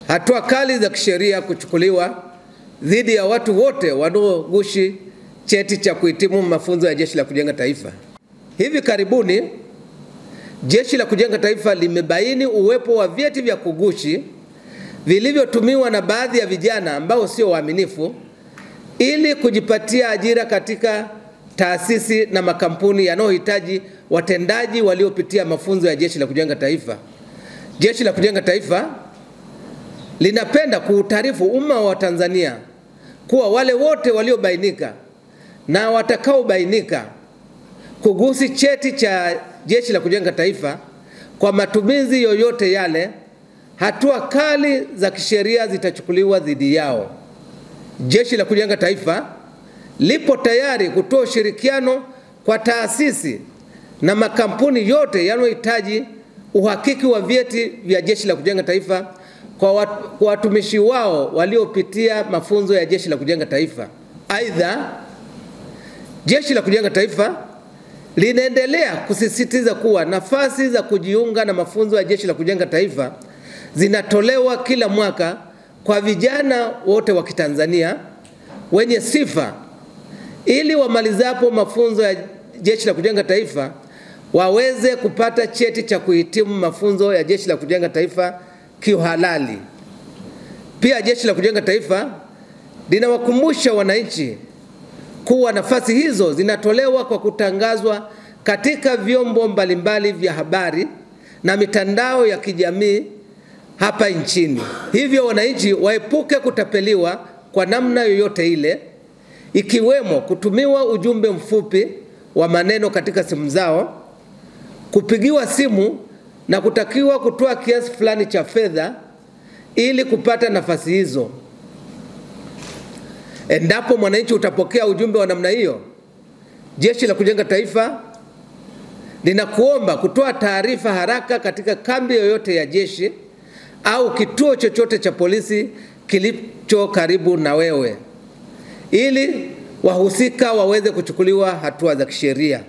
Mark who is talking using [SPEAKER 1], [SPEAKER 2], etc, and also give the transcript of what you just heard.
[SPEAKER 1] hatua kali za kisheria kuchukuliwa dhidi ya watu wote wanaoghushi cheti cha kuhitimu mafunzo ya Jeshi la Kujenga Taifa. Hivi karibuni, Jeshi la Kujenga Taifa limebaini uwepo wa vyeti vya kughushi vilivyotumiwa na baadhi ya vijana ambao sio waaminifu ili kujipatia ajira katika taasisi na makampuni yanayohitaji watendaji waliopitia mafunzo ya Jeshi la Kujenga Taifa. Jeshi la Kujenga Taifa linapenda kuutaarifu umma wa Tanzania kuwa wale wote waliobainika na watakaobainika kughushi cheti cha Jeshi la Kujenga Taifa kwa matumizi yoyote yale, hatua kali za kisheria zitachukuliwa dhidi yao. Jeshi la Kujenga Taifa lipo tayari kutoa ushirikiano kwa taasisi na makampuni yote yanayohitaji uhakiki wa vyeti vya Jeshi la Kujenga Taifa kwa watumishi wao waliopitia mafunzo ya Jeshi la Kujenga Taifa. Aidha, Jeshi la Kujenga Taifa linaendelea kusisitiza kuwa nafasi za kujiunga na mafunzo ya Jeshi la Kujenga Taifa zinatolewa kila mwaka kwa vijana wote wa Kitanzania wenye sifa ili wamalizapo mafunzo ya Jeshi la Kujenga Taifa waweze kupata cheti cha kuhitimu mafunzo ya Jeshi la Kujenga Taifa kiuhalali. Pia Jeshi la Kujenga Taifa linawakumbusha wananchi kuwa nafasi hizo zinatolewa kwa kutangazwa katika vyombo mbalimbali vya habari na mitandao ya kijamii hapa nchini. Hivyo wananchi waepuke kutapeliwa kwa namna yoyote ile, ikiwemo kutumiwa ujumbe mfupi wa maneno katika simu zao, kupigiwa simu na kutakiwa kutoa kiasi fulani cha fedha ili kupata nafasi hizo. Endapo mwananchi utapokea ujumbe wa namna hiyo, Jeshi la Kujenga Taifa linakuomba kutoa taarifa haraka katika kambi yoyote ya jeshi au kituo chochote cha polisi kilicho karibu na wewe ili wahusika waweze kuchukuliwa hatua za kisheria.